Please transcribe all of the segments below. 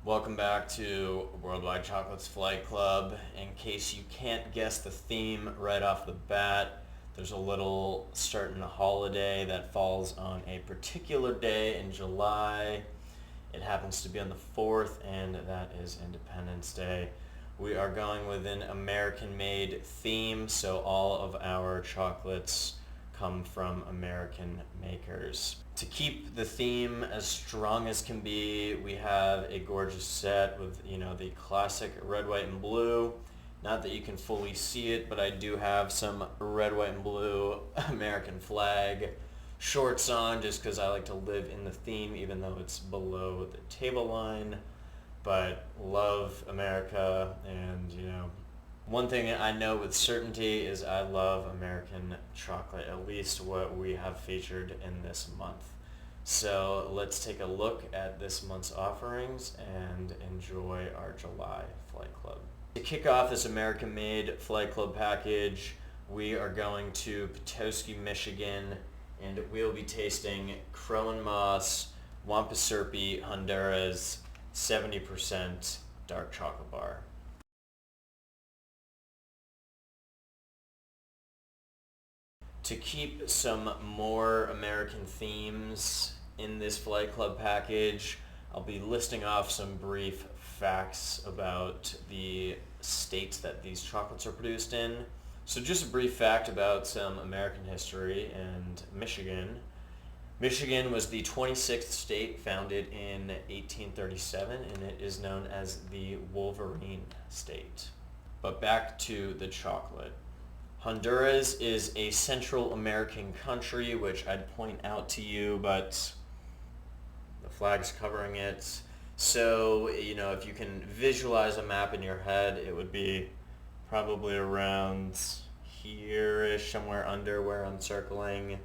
Welcome back to Worldwide Chocolates Flight Club. In case you can't guess the theme right off the bat, there's a little certain holiday that falls on a particular day in July. It happens to be on the 4th, and that is Independence Day. We are going with an American-made theme, so all of our chocolates come from American makers. To keep the theme as strong as can be, we have a gorgeous set with, the classic red, white, and blue. Not that you can fully see it, but I do have some red, white, and blue American flag shorts on just because I like to live in the theme even though it's below the table line. But love America, and one thing I know with certainty is I love American chocolate, at least what we have featured in this month. So let's take a look at this month's offerings and enjoy our July Flight Club. To kick off this American-made Flight Club package, we are going to Petoskey, Michigan, and we'll be tasting Krone Moss Wampasirpi Honduras 70% dark chocolate bar. To keep some more American themes in this Flight Club package, I'll be listing off some brief facts about the states that these chocolates are produced in. So just a brief fact about some American history and Michigan. Michigan was the 26th state, founded in 1837, and it is known as the Wolverine State. But back to the chocolate. Honduras is a Central American country, which I'd point out to you, but the flag's covering it. So, if you can visualize a map in your head, it would be probably around here-ish, somewhere under where I'm circling.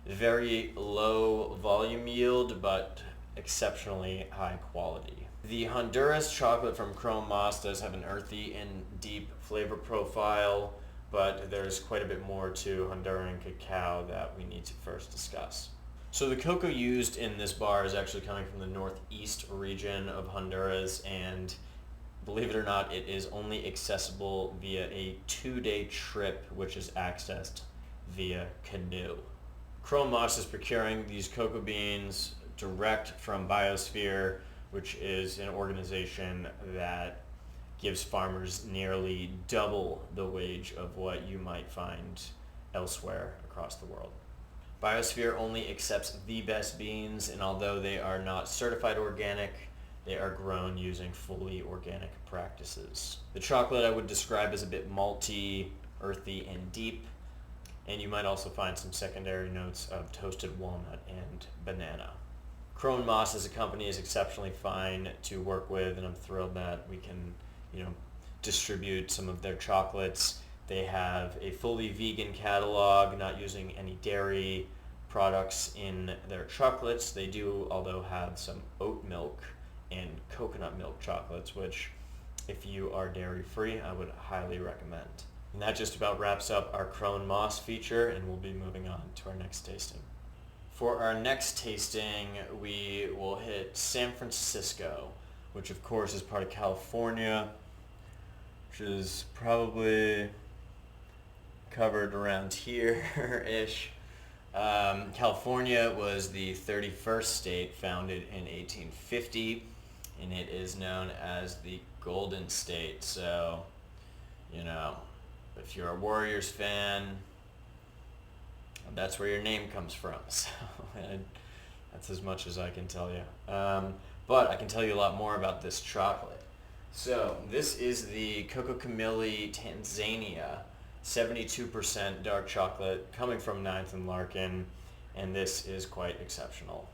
Very low volume yield, but exceptionally high quality. The Honduras chocolate from Krone Moss does have an earthy and deep flavor profile, but there's quite a bit more to Honduran cacao that we need to first discuss. So the cocoa used in this bar is actually coming from the northeast region of Honduras, and believe it or not, it is only accessible via a 2-day trip, which is accessed via canoe. Krone Moss is procuring these cocoa beans direct from Biosphere, which is an organization that gives farmers nearly double the wage of what you might find elsewhere across the world. Biosphere only accepts the best beans, and although they are not certified organic, they are grown using fully organic practices. The chocolate I would describe as a bit malty, earthy, and deep, and you might also find some secondary notes of toasted walnut and banana. Krone Moss as a company is exceptionally fine to work with, and I'm thrilled that we can distribute some of their chocolates. They have a fully vegan catalog, not using any dairy products in their chocolates. They do, although, have some oat milk and coconut milk chocolates, which, if you are dairy free, I would highly recommend. And that just about wraps up our Krone Moss feature, and we'll be moving on to our next tasting. For our next tasting, we will hit San Francisco, which of course is part of California, which is probably covered around here-ish. California was the 31st state, founded in 1850, and it is known as the Golden State. So, if you're a Warriors fan, that's where your name comes from. So that's as much as I can tell you. But I can tell you a lot more about this chocolate. So this is the Coco Camilli Tanzania 72% dark chocolate coming from 9th and Larkin, and this is quite exceptional.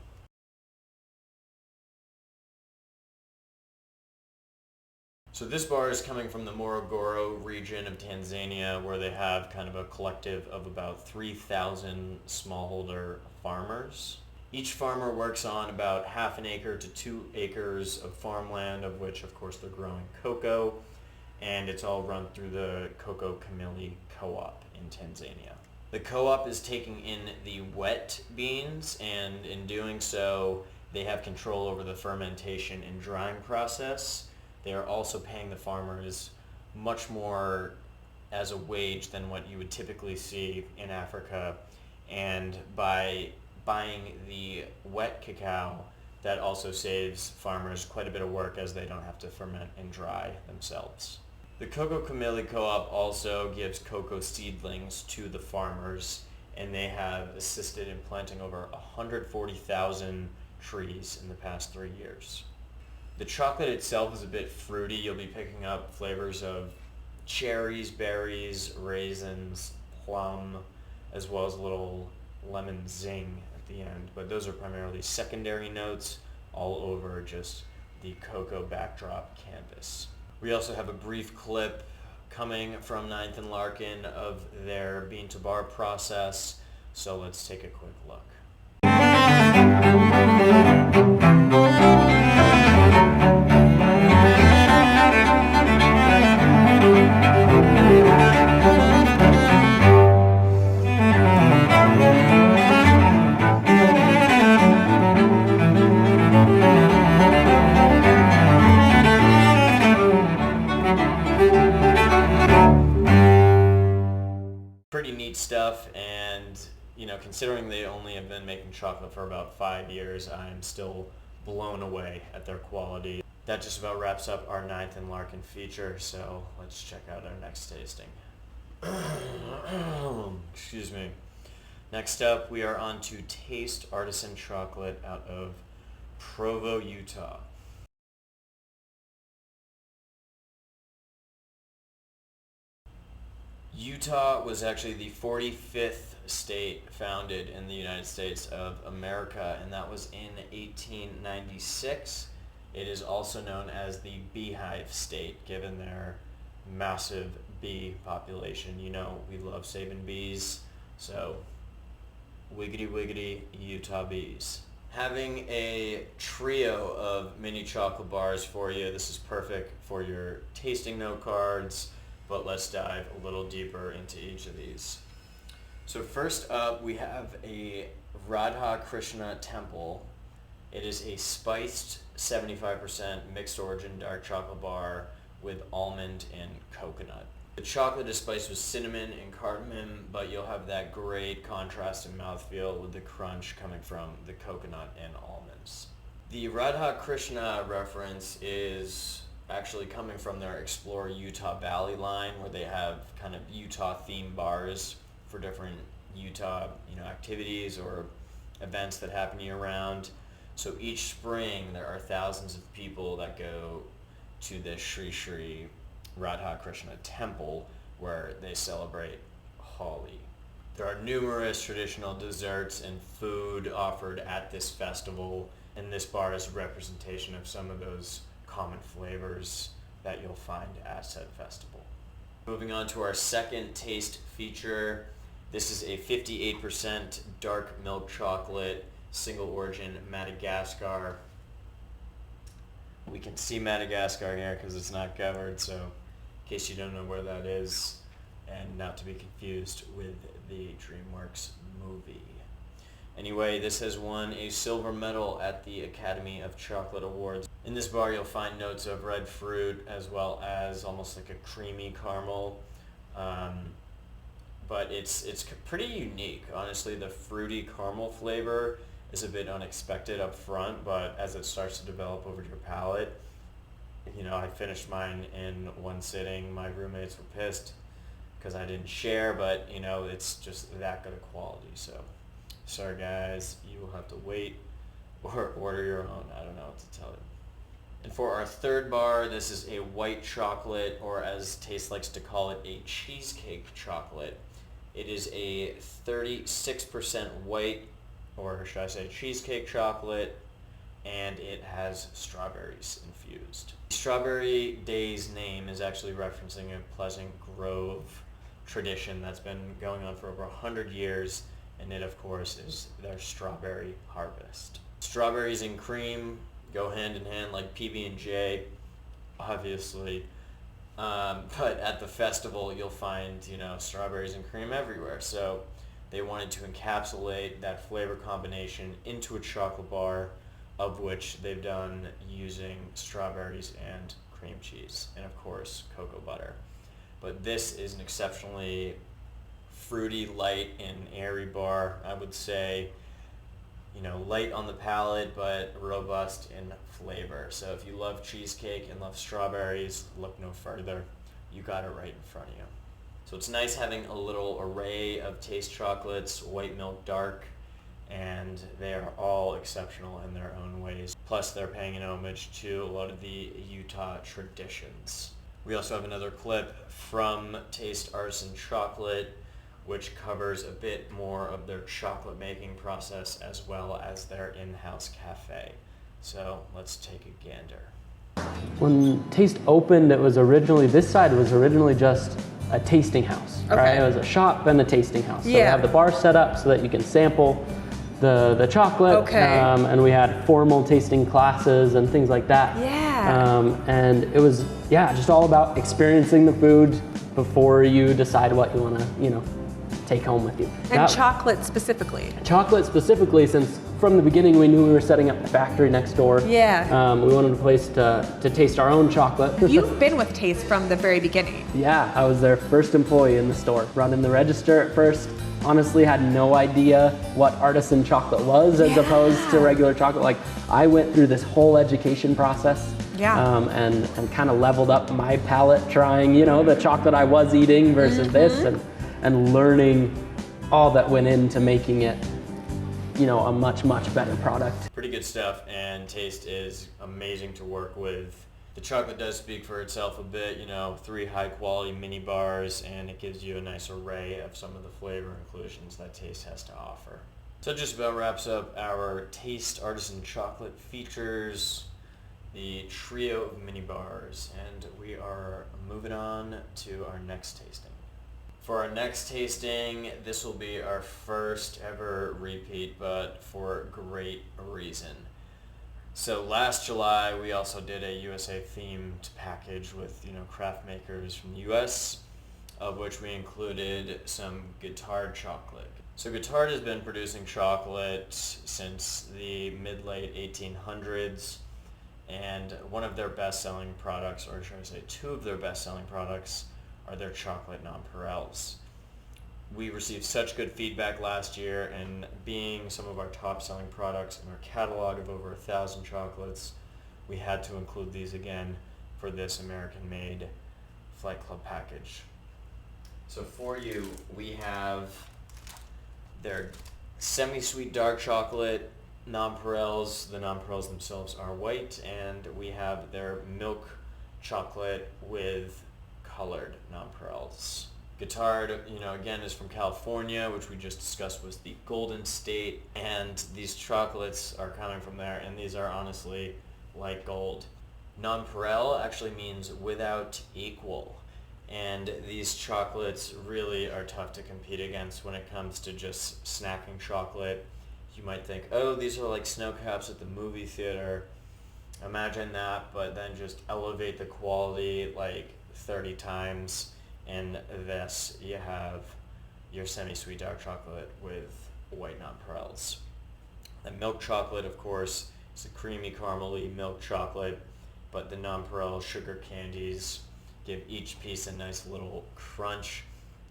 So this bar is coming from the Morogoro region of Tanzania, where they have kind of a collective of about 3,000 smallholder farmers. Each farmer works on about half an acre to 2 acres of farmland, of which, of course, they're growing cocoa, and it's all run through the Coco Camilli Co-op in Tanzania. The co-op is taking in the wet beans, and in doing so, They have control over the fermentation and drying process. They are also paying the farmers much more as a wage than what you would typically see in Africa. And by buying the wet cacao, that also saves farmers quite a bit of work as they don't have to ferment and dry themselves. The Cocoa Cameli Co-op also gives cocoa seedlings to the farmers, and they have assisted in planting over 140,000 trees in the past 3 years. The chocolate itself is a bit fruity. You'll be picking up flavors of cherries, berries, raisins, plum, as well as a little lemon zing at the end. But those are primarily secondary notes all over just the cocoa backdrop canvas. We also have a brief clip coming from 9th and Larkin of their bean to bar process. So let's take a quick look. Pretty neat stuff, and considering they only have been making chocolate for about 5 years, I'm still blown away at their quality. That just about wraps up our 9th and Larkin feature, so let's check out our next tasting. Excuse me. Next up, we are on to Taste Artisan Chocolate out of Provo, Utah. Utah was actually the 45th state founded in the United States of America, and that was in 1896. It is also known as the Beehive State, given their massive bee population. We love saving bees, so wiggity wiggity Utah bees. Having a trio of mini chocolate bars for you. This is perfect for your tasting note cards, but let's dive a little deeper into each of these. So first up, we have a Radha Krishna Temple. It is a spiced 75% mixed origin dark chocolate bar with almond and coconut. The chocolate is spiced with cinnamon and cardamom, but you'll have that great contrast in mouthfeel with the crunch coming from the coconut and almonds. The Radha Krishna reference is actually coming from their Explore Utah Valley line, where they have kind of Utah themed bars for different Utah activities or events that happen year round. So each spring there are thousands of people that go to this Sri Sri Radha Krishna temple where they celebrate Holi. There are numerous traditional desserts and food offered at this festival, and this bar is a representation of some of those common flavors that you'll find at said festival. Moving on to our second taste feature. This is a 58% dark milk chocolate, single origin Madagascar. We can see Madagascar here because it's not covered, so in case you don't know where that is, and not to be confused with the DreamWorks movie. Anyway, this has won a silver medal at the Academy of Chocolate Awards. In this bar you'll find notes of red fruit as well as almost like a creamy caramel. But it's pretty unique. Honestly, the fruity caramel flavor is a bit unexpected up front, but as it starts to develop over your palate, I finished mine in one sitting. My roommates were pissed because I didn't share, but it's just that good of quality. So sorry guys, you will have to wait or order your own. I don't know what to tell you. And for our third bar, this is a white chocolate, or as Taste likes to call it, a cheesecake chocolate. It is a 36% white, or should I say cheesecake chocolate, and it has strawberries infused. Strawberry Day's name is actually referencing a Pleasant Grove tradition that's been going on for over 100 years, and it of course is their strawberry harvest. Strawberries and cream go hand in hand like PB&J, obviously. But at the festival you'll find, strawberries and cream everywhere. So they wanted to encapsulate that flavor combination into a chocolate bar of which they've done using strawberries and cream cheese, and of course cocoa butter. But this is an exceptionally fruity, light, and airy bar. I would say, light on the palate, but robust in flavor. So if you love cheesecake and love strawberries, look no further. You got it right in front of you. So it's nice having a little array of taste chocolates, white milk dark, and they are all exceptional in their own ways. Plus they're paying an homage to a lot of the Utah traditions. We also have another clip from Taste Artisan Chocolate, which covers a bit more of their chocolate making process as well as their in-house cafe. So let's take a gander. When Taste opened, this side was originally just a tasting house, right? It was a shop and a tasting house. So we have the bar set up so that you can sample the chocolate, and we had formal tasting classes and things like that. And it was, just all about experiencing the food before you decide what you want to, take home with you. And chocolate specifically? Chocolate specifically, since from the beginning we knew we were setting up a factory next door. We wanted a place to taste our own chocolate. You've been with Taste from the very beginning. Yeah, I was their first employee in the store, running the register at first. Honestly, had no idea what artisan chocolate was as opposed to regular chocolate. Like, I went through this whole education process and kind of leveled up my palate, trying, the chocolate I was eating versus this, and learning all that went into making it, a much, much better product. Pretty good stuff, and Taste is amazing to work with. The chocolate does speak for itself a bit, 3 high quality mini bars, and it gives you a nice array of some of the flavor inclusions that Taste has to offer. So that just about wraps up our Taste Artisan Chocolate features, the trio of mini bars, and we are moving on to our next tasting. For our next tasting, this will be our first ever repeat, but for great reason. So last July, we also did a USA themed package with, craft makers from the US, of which we included some Guittard chocolate. So Guittard has been producing chocolate since the mid-late 1800s, and one of their best-selling products, or should I say 2 of their best-selling products, are their chocolate nonpareils. We received such good feedback last year, and being some of our top-selling products in our catalog of over 1,000 chocolates, we had to include these again for this American-made Flight Club package. So for you, we have their semi-sweet dark chocolate nonpareils. The nonpareils themselves are white, and we have their milk chocolate with colored nonpareils. Guittard, again, is from California, which we just discussed was the Golden State, and these chocolates are coming from there, and these are honestly like gold. Nonpareil actually means without equal, and these chocolates really are tough to compete against when it comes to just snacking chocolate. You might think, oh, these are like snow caps at the movie theater. Imagine that, but then just elevate the quality like 30 times, and thus you have your semi-sweet dark chocolate with white nonpareils. The milk chocolate, of course, is a creamy caramely milk chocolate, but the nonpareil sugar candies give each piece a nice little crunch,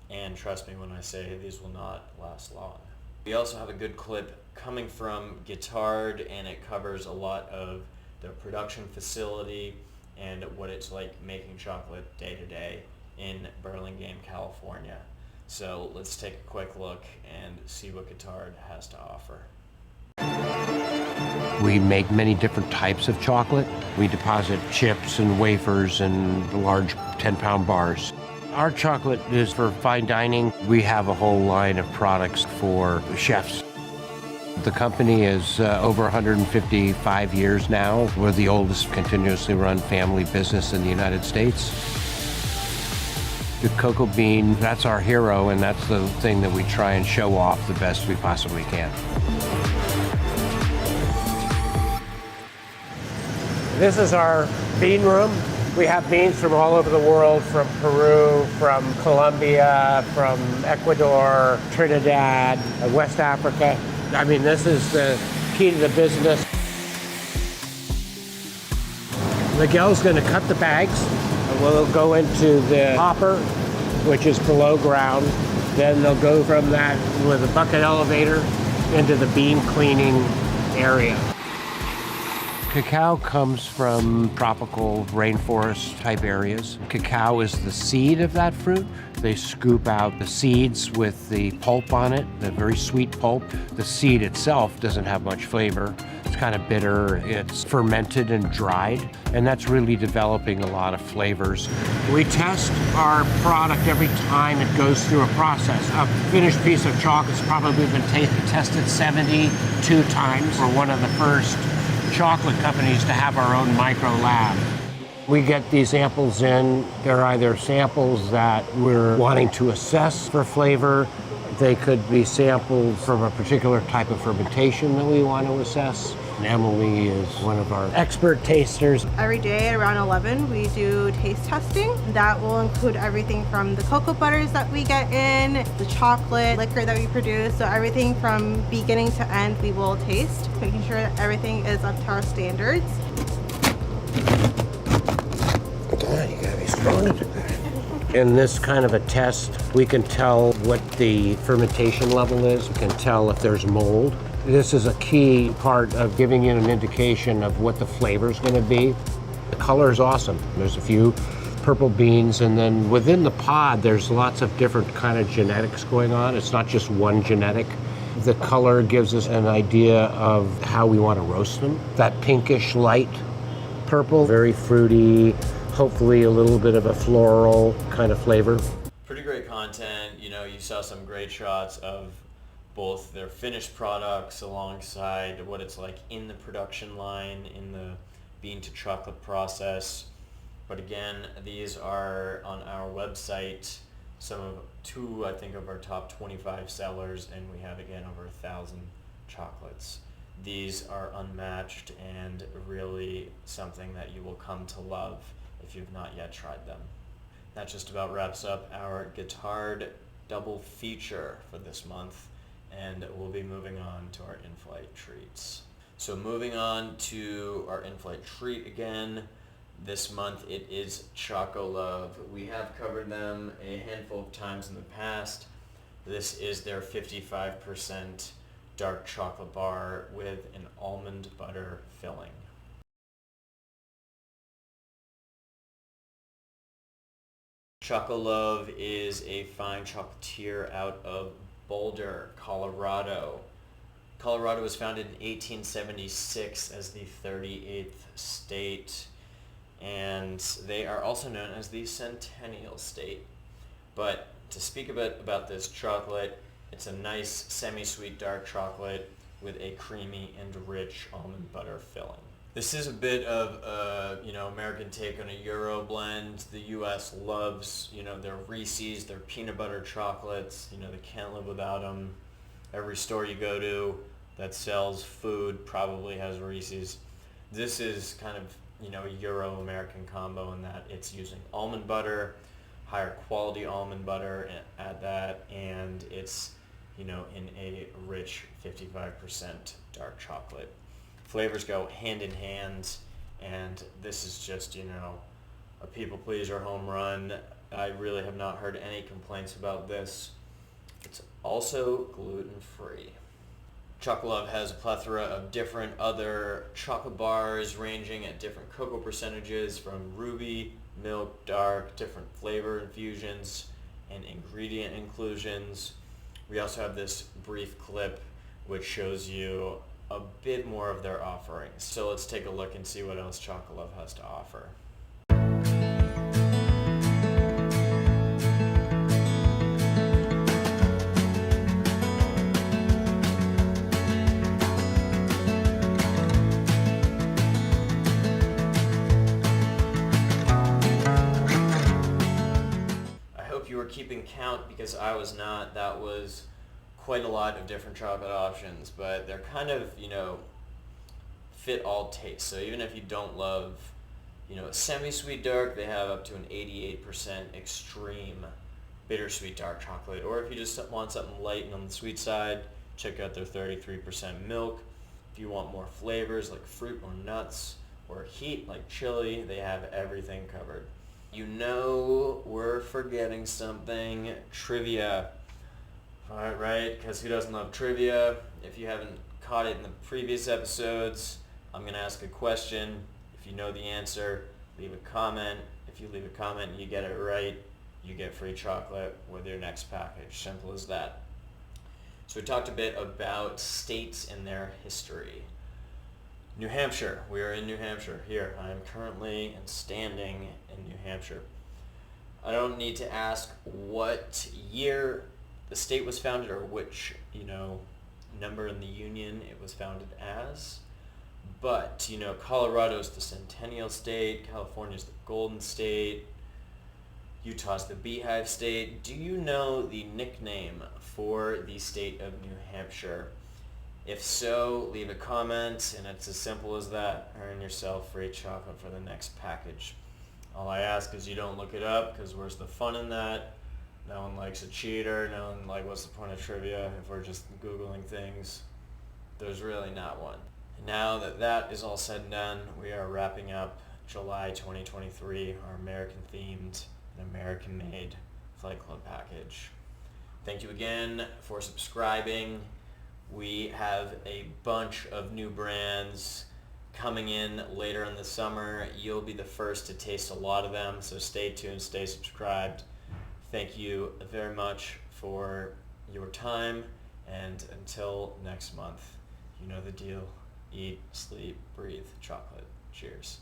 and trust me when I say these will not last long. We also have a good clip coming from Guittard, and it covers a lot of their production facility and what it's like making chocolate day to day in Burlingame, California. So let's take a quick look and see what Guittard has to offer. We make many different types of chocolate. We deposit chips and wafers in large 10-pound bars. Our chocolate is for fine dining. We have a whole line of products for chefs. The company is over 155 years now. We're the oldest continuously run family business in the United States. The cocoa bean, that's our hero, and that's the thing that we try and show off the best we possibly can. This is our bean room. We have beans from all over the world, from Peru, from Colombia, from Ecuador, Trinidad, West Africa. I mean, this is the key to the business. Miguel's going to cut the bags. We'll go into the hopper, which is below ground. Then they'll go from that with a bucket elevator into the bean cleaning area. Cacao comes from tropical rainforest type areas. Cacao is the seed of that fruit. They scoop out the seeds with the pulp on it, the very sweet pulp. The seed itself doesn't have much flavor. It's kind of bitter. It's fermented and dried, and that's really developing a lot of flavors. We test our product every time it goes through a process. A finished piece of chocolate's probably been tested 72 times. We're one of the first chocolate companies to have our own micro lab. We get these samples in. They're either samples that we're wanting to assess for flavor. They could be samples from a particular type of fermentation that we want to assess. And Emily is one of our expert tasters. Every day around 11, we do taste testing. That will include everything from the cocoa butters that we get in, the chocolate liquor that we produce. So everything from beginning to end, we will taste, making sure that everything is up to our standards. You gotta be strong. In this kind of a test, we can tell what the fermentation level is. We can tell if there's mold. This is a key part of giving you an indication of what the flavor is going to be. The color is awesome. There's a few purple beans, and then within the pod, there's lots of different kind of genetics going on. It's not just one genetic. The color gives us an idea of how we want to roast them. That pinkish light purple, very fruity, hopefully a little bit of a floral kind of flavor. Pretty great content. You know, you saw some great shots of both their finished products alongside what it's like in the production line, in the bean to chocolate process. But again, these are on our website, two, I think, of our top 25 sellers, and we have, again, over 1,000 chocolates. These are unmatched and really something that you will come to love if you've not yet tried them. That just about wraps up our Guitar'd double feature for this month, and we'll be moving on to our in-flight treats. So moving on to our in-flight treat again, this month it is Choco Love. We have covered them a handful of times in the past. This is their 55% dark chocolate bar with an almond butter filling. Choco Love is a fine chocolatier out of Boulder, Colorado. Colorado was founded in 1876 as the 38th state, and they are also known as the Centennial State. But to speak a bit about this chocolate, it's a nice semi-sweet dark chocolate with a creamy and rich almond butter filling. This is a bit of a, American take on a Euro blend. The U.S. loves, their Reese's, their peanut butter chocolates. They can't live without them. Every store you go to that sells food probably has Reese's. This is kind of, a Euro-American combo in that it's using almond butter, higher quality almond butter at that, and it's, in a rich 55% dark chocolate. Flavors go hand in hand, and this is just, a people pleaser home run. I really have not heard any complaints about this. It's also gluten-free. Choco Love has a plethora of different other chocolate bars ranging at different cocoa percentages from ruby, milk, dark, different flavor infusions, and ingredient inclusions. We also have this brief clip which shows you a bit more of their offerings. So let's take a look and see what else Choco Love has to offer. I hope you were keeping count because I was not. That was quite a lot of different chocolate options, but they're kind of, fit all tastes. So even if you don't love, a semi-sweet dark, they have up to an 88% extreme bittersweet dark chocolate. Or if you just want something light and on the sweet side, check out their 33% milk. If you want more flavors like fruit or nuts, or heat like chili, they have everything covered. You know we're forgetting something, trivia. Alright, right? Because who doesn't love trivia? If you haven't caught it in the previous episodes, I'm going to ask a question. If you know the answer, leave a comment. If you leave a comment and you get it right, you get free chocolate with your next package. Simple as that. So we talked a bit about states and their history. New Hampshire. We are in New Hampshire. Here, I am currently standing in New Hampshire. I don't need to ask what year the state was founded or which, number in the union it was founded as. But, Colorado's the Centennial State, California's the Golden State, Utah's the Beehive State. Do you know the nickname for the state of New Hampshire? If so, leave a comment, and it's as simple as that. Earn yourself free chocolate for the next package. All I ask is you don't look it up, because where's the fun in that? No one likes a cheater. No one, what's the point of trivia if we're just Googling things? There's really not one. And now that that is all said and done, we are wrapping up July 2023, our American-themed and American-made Flight Club package. Thank you again for subscribing. We have a bunch of new brands coming in later in the summer. You'll be the first to taste a lot of them, so stay tuned, stay subscribed. Thank you very much for your time, and until next month, you know the deal. Eat, sleep, breathe chocolate. Cheers.